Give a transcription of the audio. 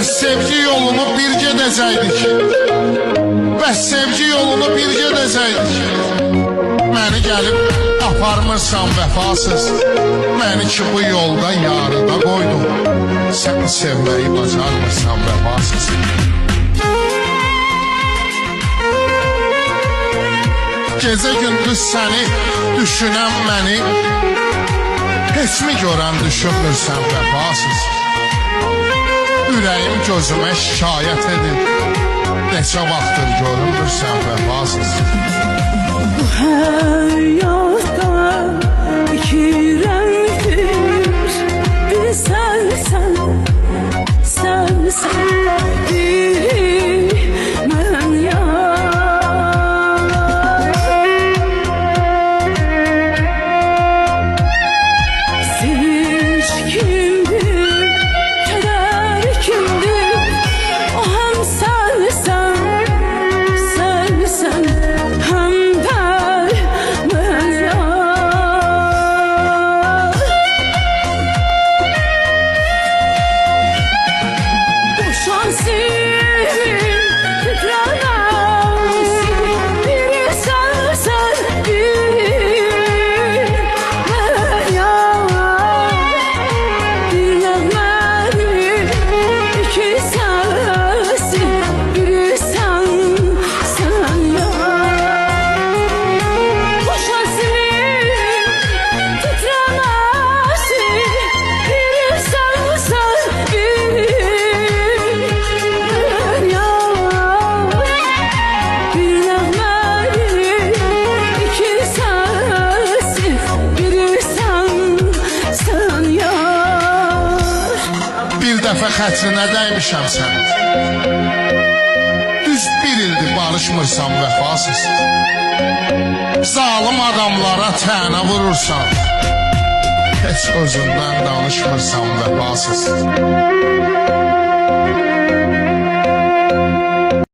Bəs sevgi yolunu bir gedəcəkdik. Bəs sevgi yolunu bir gedəcəkdik. Məni gəlib aparmırsan vəfasız. Məni ki bu yolda yarıda qoydun. Sən sevməyi bacarmırsan vəfasız. Gecə gündüz səni düşünən məni heç mi görən düşünmürsən vəfasız? Ürəyim gözümə şikayət edir. Neçə vaxtdır görünmürsən vəfasız. Bu həyatda iki rəngdir. Biri sənsən, sənsən, biri mən yar. Sevinç kimdir, kədər kimdir? O həm sənsən, sənsən, həm də mən yar. Boşan sevim, titrəməsin. Biri sənsən, biri mən yar. Bir nəğmədir, iki səsi, biri sən yar. Boşan sevim, titrəməsin. Biri sənsən, biri mən yar. Bir nəğmədir, iki səsi, biri sən yar. Bir dəfə xətrinə dəymişəm sən. Düz bir ildir barışmırsan vəfasız. Zalım adamlara tənə vurursan. Heç özündən danışmırsan vəfasız.